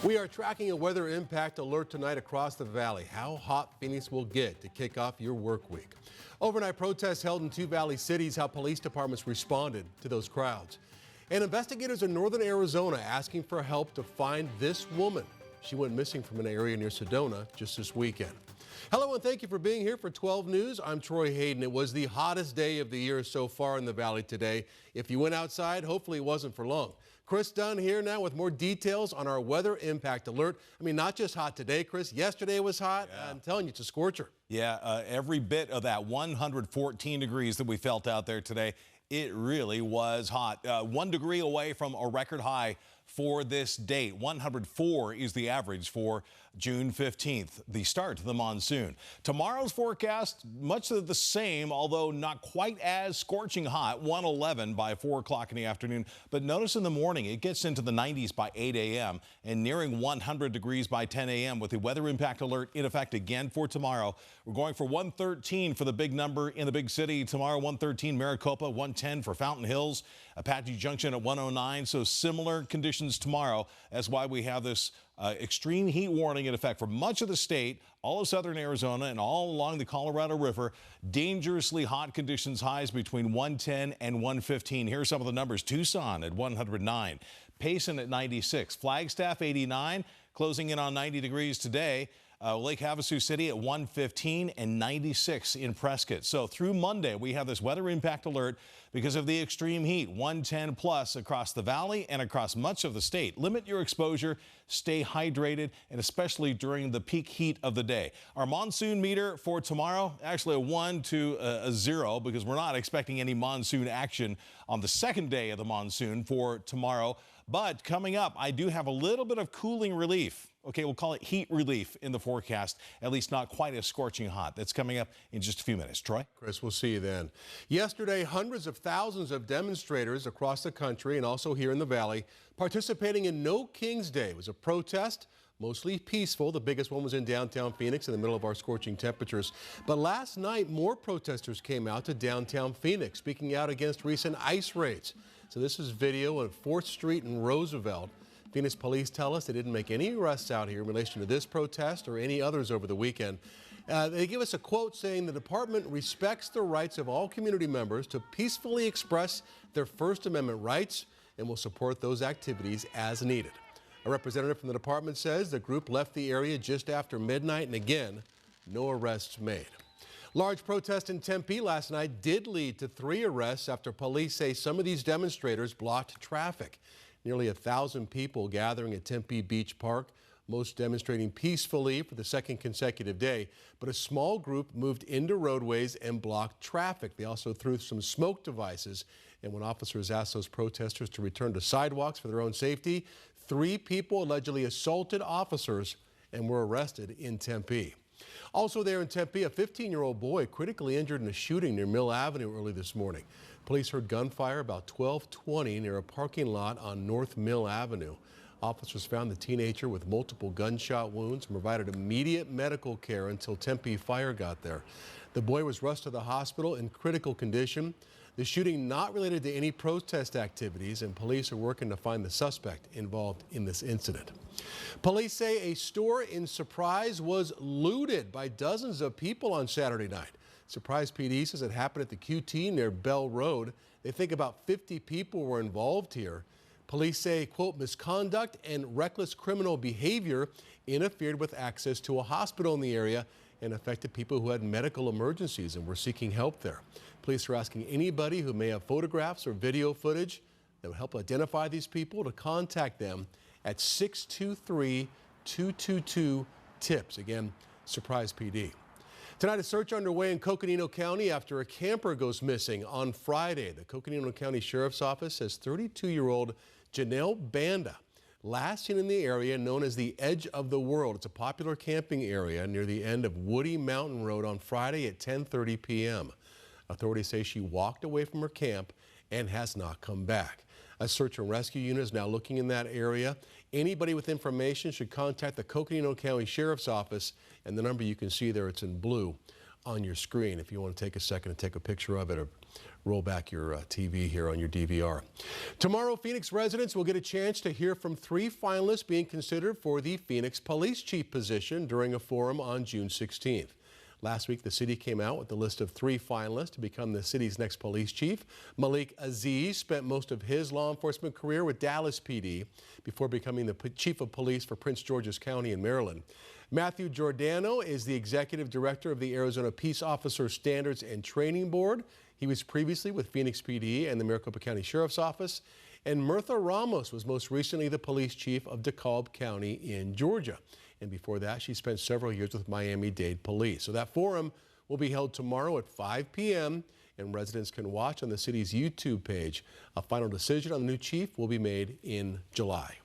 We are tracking a weather impact alert tonight across the valley. How hot Phoenix will get to kick off your work week. Overnight protests held in two valley cities, how police departments responded to those crowds. And investigators in northern Arizona asking for help to find this woman. She went missing from an area near Sedona just this weekend. Hello and thank you for being here for 12 News. I'm Troy Hayden. It was the hottest day of the year so far in the valley today. If you went outside, hopefully it wasn't for long. Chris Dunn here now with more details on our weather impact alert. I mean, not just hot today, Chris. Yesterday was hot. Yeah. I'm telling you, it's a scorcher. Yeah, every bit of that 114 degrees that we felt out there today, it really was hot. 1 degree away from a record high for this date. 104 is the average for June 15th, the start of the monsoon. Tomorrow's forecast, much of the same, although not quite as scorching hot, 111 by 4 o'clock in the afternoon. But notice in the morning, it gets into the 90s by 8 a.m. and nearing 100 degrees by 10 a.m. with the weather impact alert in effect again for tomorrow. We're going for 113 for the big number in the big city. Tomorrow, 113 Maricopa, 110 for Fountain Hills, Apache Junction at 109. So similar conditions tomorrow. That's why we have this extreme heat warning in effect for much of the state, all of southern Arizona and all along the Colorado River. Dangerously hot conditions, highs between 110 and 115. Here are some of the numbers. Tucson at 109, Payson at 96, Flagstaff 89, closing in on 90 degrees today. Lake Havasu City at 115 and 96 in Prescott. So through Monday, we have this weather impact alert because of the extreme heat, 110 plus across the valley and across much of the state. Limit your exposure, stay hydrated, and especially during the peak heat of the day. Our monsoon meter for tomorrow, actually a 1 to a 0 because we're not expecting any monsoon action on the second day of the monsoon for tomorrow. But coming up, I do have a little bit of cooling relief. Okay, we'll call it heat relief in the forecast, at least not quite as scorching hot. That's coming up in just a few minutes. Troy? Chris, we'll see you then. Yesterday, hundreds of thousands of demonstrators across the country and also here in the valley participating in No Kings Day. It was a protest, mostly peaceful. The biggest one was in downtown Phoenix in the middle of our scorching temperatures. But last night, more protesters came out to downtown Phoenix, speaking out against recent ICE raids. So this is video of 4th Street and Roosevelt. Phoenix police tell us they didn't make any arrests out here in relation to this protest or any others over the weekend. They give us a quote saying the department respects the rights of all community members to peacefully express their First Amendment rights and will support those activities as needed. A representative from the department says the group left the area just after midnight, and again, no arrests made. Large protest in Tempe last night did lead to 3 arrests after police say some of these demonstrators blocked traffic. Nearly 1,000 people gathering at Tempe Beach Park, most demonstrating peacefully for the second consecutive day. But a small group moved into roadways and blocked traffic. They also threw some smoke devices. And when officers asked those protesters to return to sidewalks for their own safety, 3 people allegedly assaulted officers and were arrested in Tempe. Also there in Tempe, a 15-year-old boy critically injured in a shooting near Mill Avenue early this morning. Police heard gunfire about 12:20 near a parking lot on North Mill Avenue. Officers found the teenager with multiple gunshot wounds and provided immediate medical care until Tempe Fire got there. The boy was rushed to the hospital in critical condition. The shooting not related to any protest activities, and police are working to find the suspect involved in this incident. Police say a store in Surprise was looted by dozens of people on Saturday night. Surprise PD says it happened at the QT near Bell Road. They think about 50 people were involved here. Police say, quote, misconduct and reckless criminal behavior interfered with access to a hospital in the area and affected people who had medical emergencies and were seeking help there. Police are asking anybody who may have photographs or video footage that would help identify these people to contact them at 623-222-TIPS. Again, Surprise PD. Tonight, a search underway in Coconino County after a camper goes missing on Friday. The Coconino County Sheriff's Office says 32-year-old Janelle Banda, last seen in the area known as the Edge of the World. It's a popular camping area near the end of Woody Mountain Road on Friday at 10:30 p.m. Authorities say she walked away from her camp and has not come back. A search and rescue unit is now looking in that area. Anybody with information should contact the Coconino County Sheriff's Office, and the number you can see there, it's in blue on your screen if you want to take a second to take a picture of it or roll back your TV here on your DVR. Tomorrow, Phoenix residents will get a chance to hear from 3 finalists being considered for the Phoenix Police Chief position during a forum on June 16th. Last week, the city came out with a list of 3 finalists to become the city's next police chief. Malik Aziz spent most of his law enforcement career with Dallas PD before becoming the chief of police for Prince George's County in Maryland. Matthew Giordano is the executive director of the Arizona Peace Officer Standards and Training Board. He was previously with Phoenix PD and the Maricopa County Sheriff's Office. And Mirtha Ramos was most recently the police chief of DeKalb County in Georgia. And before that, she spent several years with Miami-Dade Police. So that forum will be held tomorrow at 5 p.m. and residents can watch on the city's YouTube page. A final decision on the new chief will be made in July.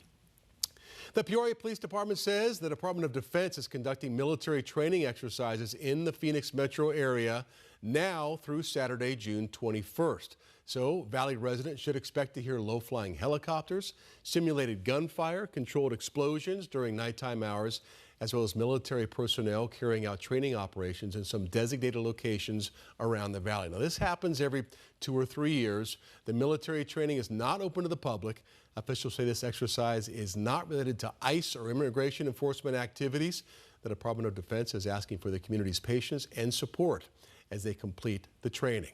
The Peoria Police Department says the Department of Defense is conducting military training exercises in the Phoenix metro area now through Saturday, June 21st. So Valley residents should expect to hear low-flying helicopters, simulated gunfire, controlled explosions during nighttime hours, as well as military personnel carrying out training operations in some designated locations around the valley. Now, this happens every 2 or 3 years. The military training is not open to the public. Officials say this exercise is not related to ICE or immigration enforcement activities. The Department of Defense is asking for the community's patience and support as they complete the training.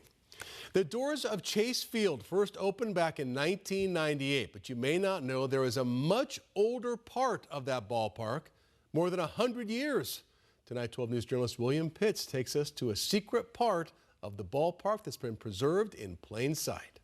The doors of Chase Field first opened back in 1998, but you may not know there is a much older part of that ballpark, more than 100 years. Tonight, 12 News journalist William Pitts takes us to a secret part of the ballpark that's been preserved in plain sight.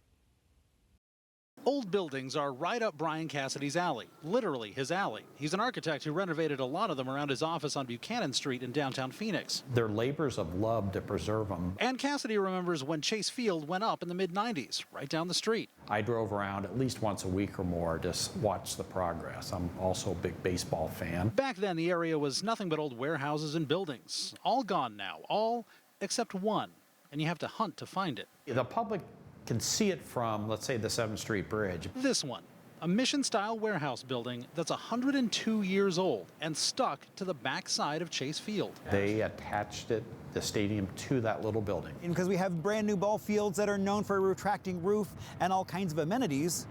Old buildings are right up Brian Cassidy's alley, literally his alley. He's an architect who renovated a lot of them around his office on Buchanan Street in downtown Phoenix. They're labors of love to preserve them. And Cassidy remembers when Chase Field went up in the mid-90s, right down the street. I drove around at least once a week or more to watch the progress. I'm also a big baseball fan. Back then, the area was nothing but old warehouses and buildings. All gone now, all except one. And you have to hunt to find it. The public can see it from, let's say, the 7th Street Bridge. This one, a mission-style warehouse building that's 102 years old and stuck to the backside of Chase Field. They attached the stadium to that little building. And because we have brand new ball fields that are known for a retracting roof and all kinds of amenities,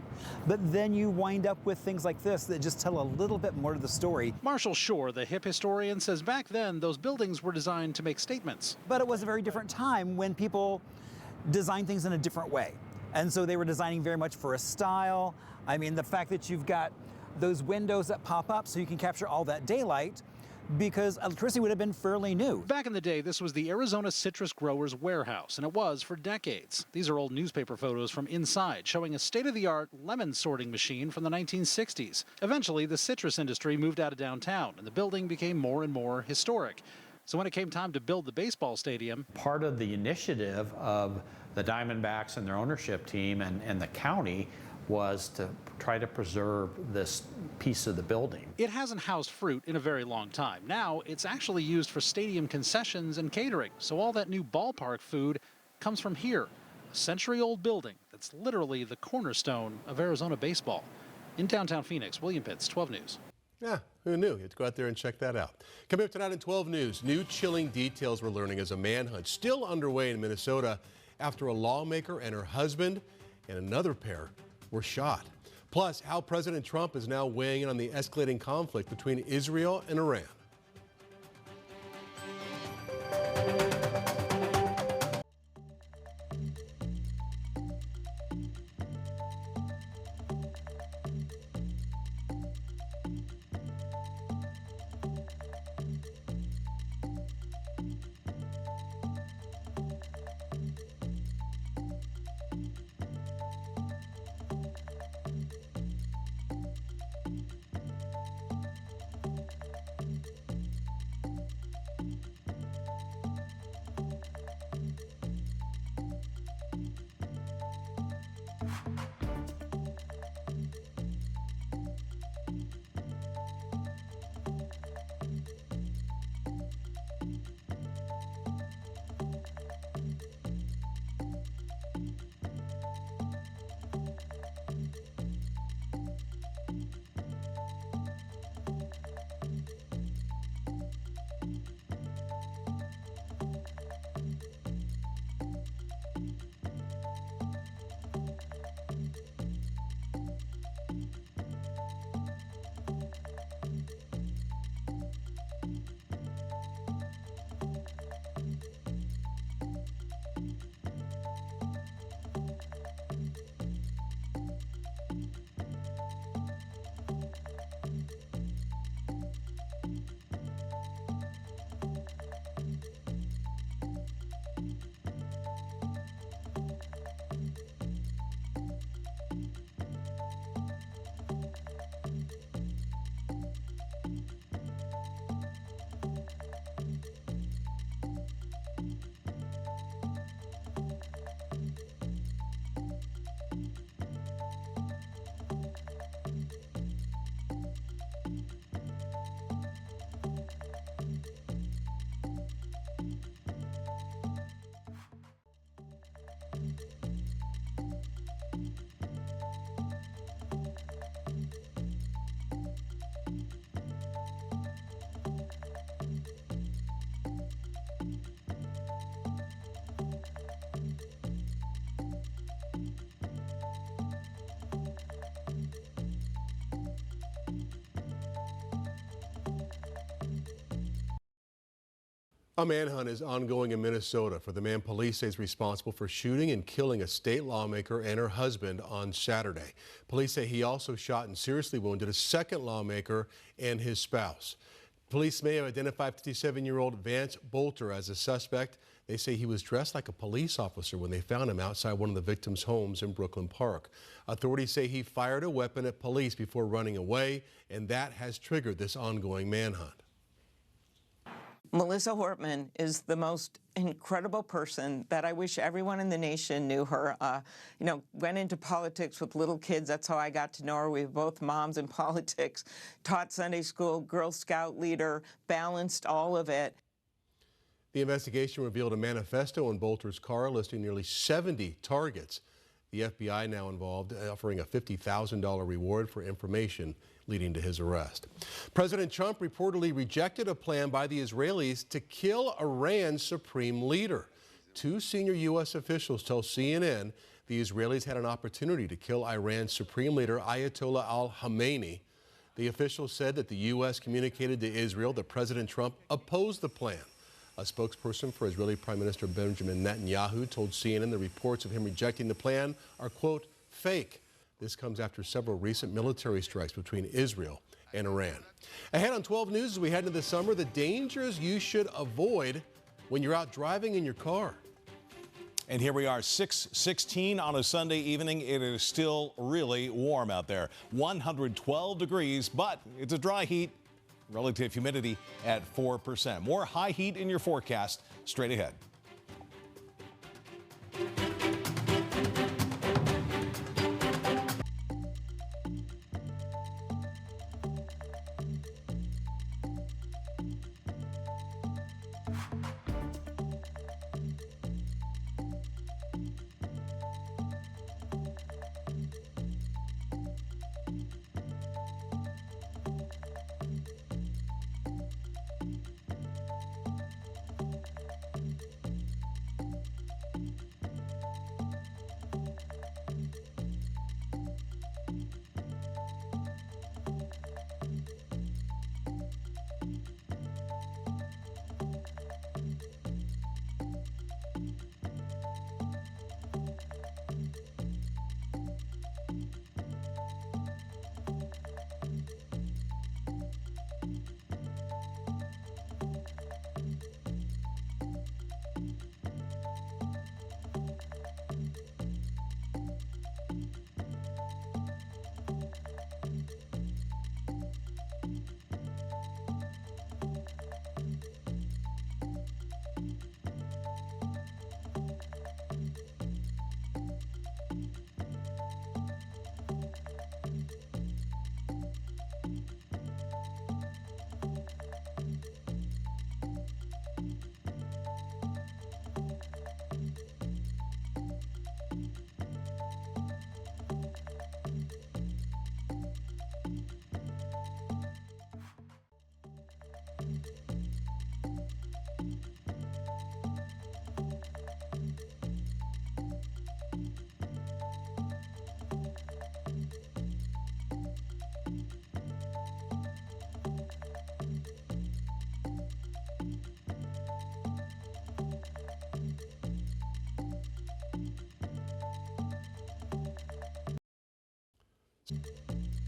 but then you wind up with things like this that just tell a little bit more to the story. Marshall Shore, the hip historian, says back then those buildings were designed to make statements. But it was a very different time when people design things in a different way. And so they were designing very much for a style. I mean, the fact that you've got those windows that pop up so you can capture all that daylight, because electricity would have been fairly new. Back in the day, this was the Arizona Citrus Growers Warehouse, and it was for decades. These are old newspaper photos from inside showing a state-of-the-art lemon sorting machine from the 1960s. Eventually, the citrus industry moved out of downtown, and the building became more and more historic. So when it came time to build the baseball stadium, Part of the initiative of the Diamondbacks and their ownership team and the county was to try to preserve this piece of the building. it hasn't housed fruit in a very long time. Now it's actually used for stadium concessions and catering. So all that new ballpark food comes from here, a century-old building that's literally the cornerstone of Arizona baseball. In downtown Phoenix, William Pitts, 12 News. Yeah, who knew? You have to go out there and check that out. Coming up tonight in 12 News, new chilling details we're learning as a manhunt still underway in Minnesota after a lawmaker and her husband and another pair were shot. Plus, how President Trump is now weighing in on the escalating conflict between Israel and Iran. A manhunt is ongoing in Minnesota for the man police say is responsible for shooting and killing a state lawmaker and her husband on Saturday. Police say he also shot and seriously wounded a second lawmaker and his spouse. Police may have identified 57-year-old Vance Bolter as a suspect. They say he was dressed like a police officer when they found him outside one of the victims' homes in Brooklyn Park. Authorities say he fired a weapon at police before running away, and that has triggered this ongoing manhunt. Melissa Hortman is the most incredible person that I wish everyone in the nation knew her. Went into politics with little kids. That's how I got to know her. We have both moms in politics, taught Sunday school, Girl Scout leader, balanced all of it. The investigation revealed a manifesto in Bolter's car listing nearly 70 targets. The FBI now involved, offering a $50,000 reward for information leading to his arrest. President Trump reportedly rejected a plan by the Israelis to kill Iran's supreme leader. Two senior U.S. officials tell CNN the Israelis had an opportunity to kill Iran's supreme leader, Ayatollah al-Khamenei. The officials said that the U.S. communicated to Israel that President Trump opposed the plan. A spokesperson for Israeli Prime Minister Benjamin Netanyahu told CNN the reports of him rejecting the plan are, quote, fake. This comes after several recent military strikes between Israel and Iran. Ahead on 12 News, as we head into the summer, the dangers you should avoid when you're out driving in your car. And here we are, 6:16 on a Sunday evening. It is still really warm out there. 112 degrees, but it's a dry heat. Relative humidity at 4%. More high heat in your forecast straight ahead.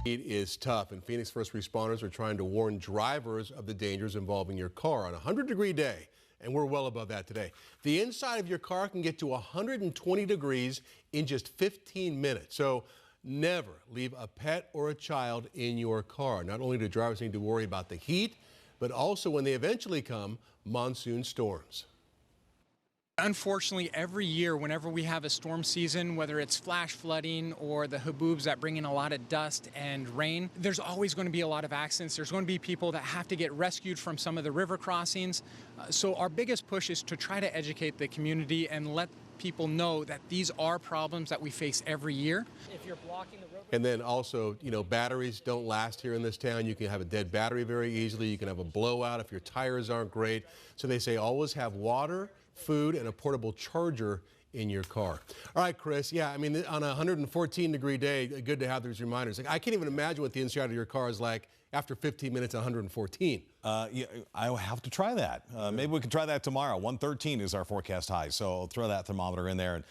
It is tough, and Phoenix first responders are trying to warn drivers of the dangers involving your car on a 100-degree day, and we're well above that today. The inside of your car can get to 120 degrees in just 15 minutes, so never leave a pet or a child in your car. Not only do drivers need to worry about the heat, but also when they eventually come, monsoon storms. Unfortunately, every year, whenever we have a storm season, whether it's flash flooding or the haboobs that bring in a lot of dust and rain, there's always going to be a lot of accidents. There's going to be people that have to get rescued from some of the river crossings. So our biggest push is to try to educate the community and let people know that these are problems that we face every year. If you're blocking the road. And then also, batteries don't last here in this town. You can have a dead battery very easily. You can have a blowout if your tires aren't great. So they say always have water, food, and a portable charger in your car. All right, Chris. Yeah, I mean, on a 114-degree day, good to have those reminders. Like, I can't even imagine what the inside of your car is like after 15 minutes at 114. Yeah, I have to try that. Maybe we can try that tomorrow. 113 is our forecast high, so I'll throw that thermometer in there. And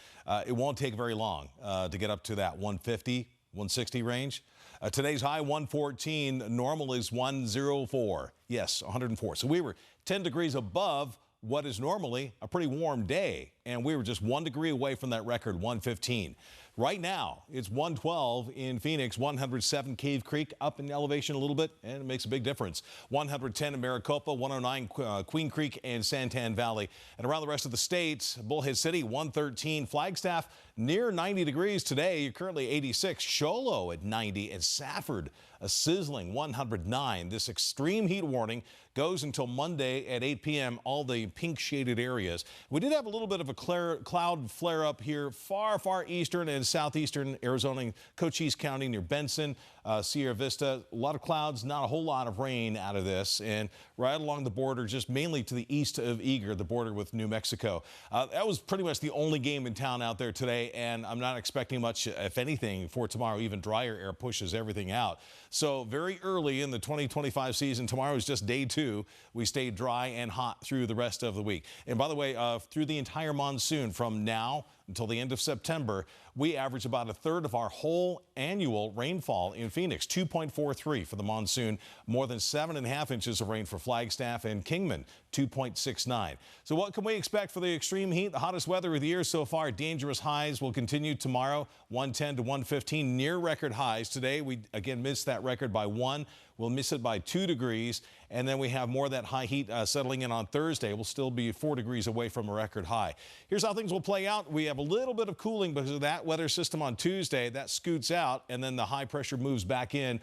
it won't take very long to get up to that 150, 160 range. Today's high 114, normal is 104. Yes, 104. So we were 10 degrees above what is normally a pretty warm day, and we were just 1 degree away from that record, 115. Right now, it's 112 in Phoenix, 107 Cave Creek, up in elevation a little bit, and it makes a big difference. 110 in Maricopa, 109 Queen Creek and Santan Valley. And around the rest of the state, Bullhead City, 113. Flagstaff, near 90 degrees today. You're currently 86. Show Low at 90, and Safford, a sizzling 109. This extreme heat warning goes until Monday at 8 p.m., all the pink shaded areas. We did have a little bit of a cloud flare up here, far eastern and southeastern Arizona, Cochise County near Benson, Sierra Vista. A lot of clouds, not a whole lot of rain out of this. And right along the border, just mainly to the east of Eager, the border with New Mexico. That was pretty much the only game in town out there today, and I'm not expecting much, if anything, for tomorrow. Even drier air pushes everything out. So very early in the 2025 season, tomorrow is just day 2. We stay dry and hot through the rest of the week. And by the way, through the entire monsoon, from now until the end of September, we average about a third of our whole annual rainfall in Phoenix, 2.43 for the monsoon, more than 7.5 inches of rain for Flagstaff and Kingman, 2.69. So what can we expect for the extreme heat? The hottest weather of the year so far. Dangerous highs will continue tomorrow, 110 to 115, near record highs. Today, we again missed that record by 1. We'll miss it by 2 degrees, and then we have more of that high heat settling in on Thursday. We'll still be 4 degrees away from a record high. Here's how things will play out. We have a little bit of cooling because of that weather system on Tuesday. That scoots out, and then the high pressure moves back in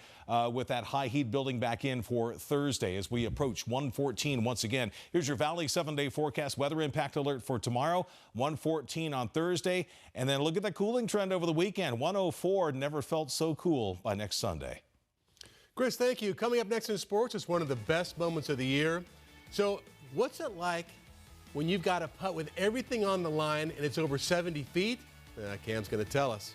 with that high heat building back in for Thursday as we approach 114 once again. Here's your Valley 7-day forecast weather impact alert for tomorrow, 114 on Thursday, and then look at the cooling trend over the weekend. 104, never felt so cool by next Sunday. Chris, thank you. Coming up next in sports, it's one of the best moments of the year. So what's it like when you've got a putt with everything on the line and it's over 70 feet? Cam's going to tell us.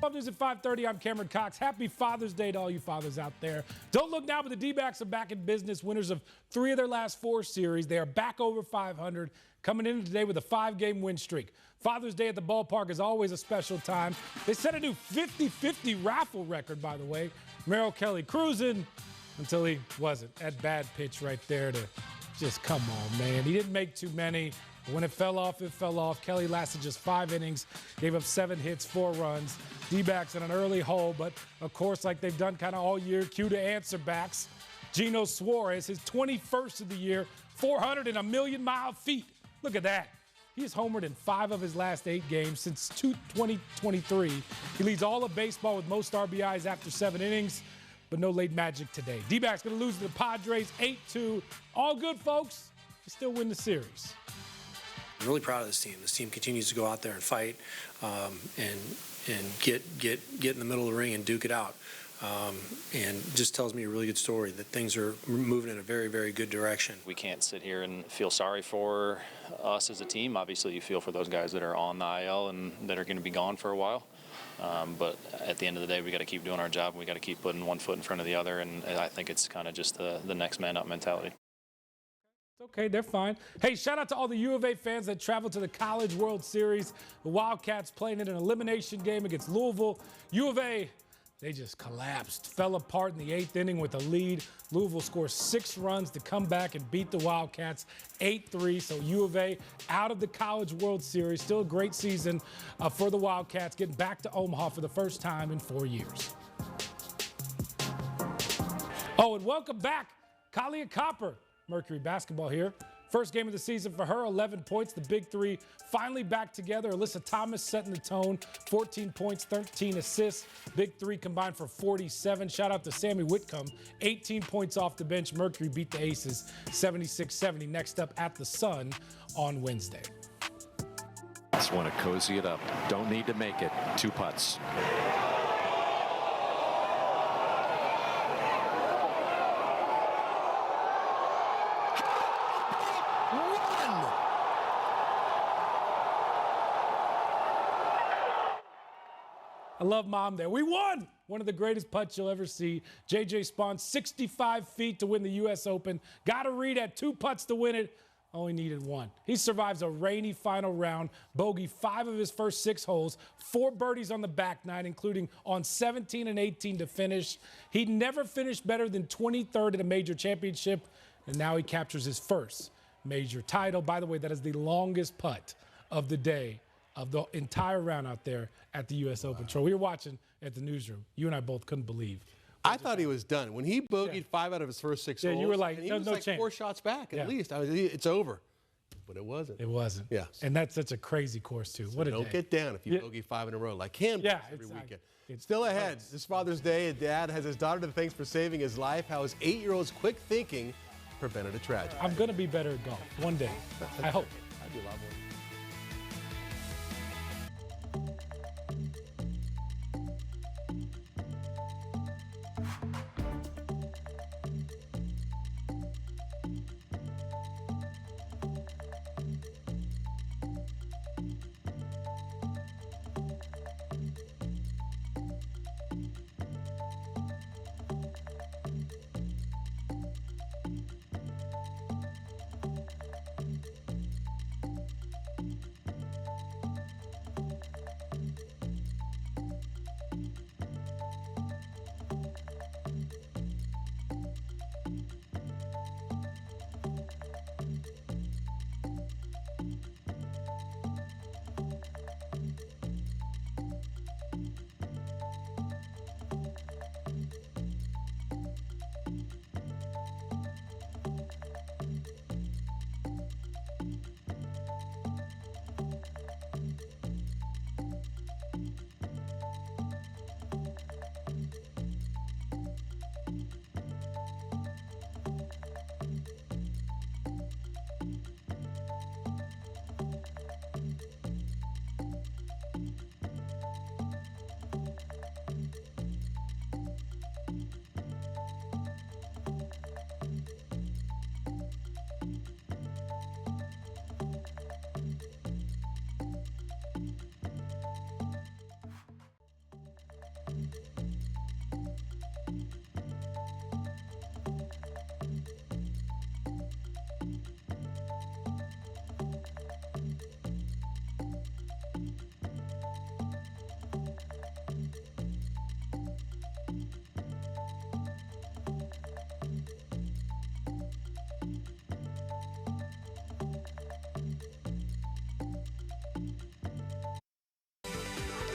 Love News at 5:30. I'm Cameron Cox. Happy Father's Day to all you fathers out there. Don't look now, but the D-backs are back in business. Winners of 3 of their last 4 series. They are back over 500, coming in today with a 5-game win streak. Father's Day at the ballpark is always a special time. They set a new 50-50 raffle record, by the way. Merrill Kelly cruising until he wasn't. That bad pitch right there to just come on, man. He didn't make too many. But when it fell off, it fell off. Kelly lasted just 5 innings, gave up 7 hits, 4 runs. D-backs in an early hole, but of course, like they've done kind of all year, cue to answer backs. Gino Suarez, his 21st of the year, 400 and a million mile feet. Look at that. He's homered in 5 of his last 8 games since 2023. He leads all of baseball with most RBIs after 7 innings, but no late magic today. D-backs going to lose to the Padres 8-2. All good, folks. They still win the series. I'm really proud of this team. This team continues to go out there and fight and get in the middle of the ring and duke it out. And just tells me a really good story that things are moving in a very, very good direction. We can't sit here and feel sorry for us as a team. Obviously, you feel for those guys that are on the IL and that are going to be gone for a while. But at the end of the day, we got to keep doing our job. We got to keep putting one foot in front of the other. And I think it's kind of just the next man up mentality. Okay, they're fine. Hey, shout out to all the U of A fans that traveled to the College World Series. The Wildcats playing in an elimination game against Louisville. U of A, they just collapsed, fell apart in the 8th inning with a lead. Louisville scores 6 runs to come back and beat the Wildcats 8-3. So U of A out of the College World Series. Still a great season for the Wildcats, getting back to Omaha for the first time in 4 years. Oh, and welcome back, Kahleah Copper. Mercury basketball here. First game of the season for her, 11 points. The big 3 finally back together. Alyssa Thomas setting the tone, 14 points, 13 assists. Big 3 combined for 47. Shout out to Sammy Whitcomb, 18 points off the bench. Mercury beat the Aces 76-70. Next up at the Sun on Wednesday. Just want to cozy it up. Don't need to make it. 2 putts. I love Mom there. We won! One of the greatest putts you'll ever see. J.J. Spaun, 65 feet to win the U.S. Open. Got to read at 2 putts to win it. Only needed 1. He survives a rainy final round. Bogey 5 of his first 6 holes. 4 birdies on the back 9, including on 17 and 18 to finish. He never finished better than 23rd at a major championship, and now he captures his first major title. By the way, that is the longest putt of the day, of the entire round out there at the U.S. Open. Troy, we were watching at the newsroom. You and I both couldn't believe. I thought he was done. When he bogeyed 5 out of his first 6 holes, you were like, and he no, was no like chance. 4 shots back at least. It's over. But it wasn't. It wasn't. Yeah. And that's such a crazy course, too. What a Don't day. get down if you bogey 5 in a row like him every weekend. Still ahead. This Father's Day, a dad has his daughter to thank for saving his life. How his 8-year-old's quick thinking prevented a tragedy. I'm going to be better at golf one day. I hope. I'd do a lot more.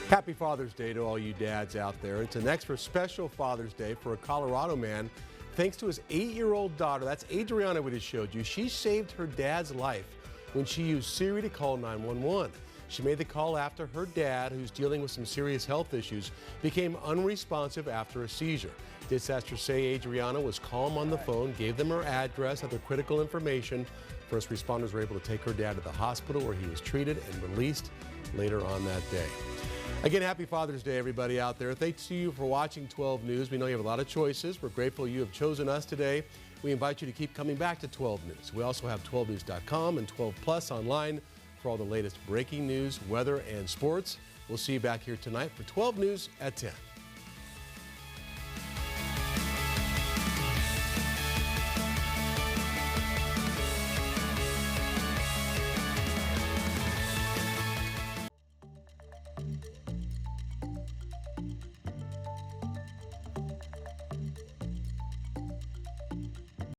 Happy Father's Day to all you dads out there. It's an extra special Father's Day for a Colorado man. Thanks to his 8-year-old daughter, that's Adriana we just showed you. She saved her dad's life when she used Siri to call 911. She made the call after her dad, who's dealing with some serious health issues, became unresponsive after a seizure. Dispatchers say Adriana was calm on the phone, gave them her address, other critical information. First responders were able to take her dad to the hospital where he was treated and released later on that day. Again, happy Father's Day, everybody out there. Thanks to you for watching 12 News. We know you have a lot of choices. We're grateful you have chosen us today. We invite you to keep coming back to 12 News. We also have 12news.com and 12 Plus online for all the latest breaking news, weather, and sports. We'll see you back here tonight for 12 News at 10.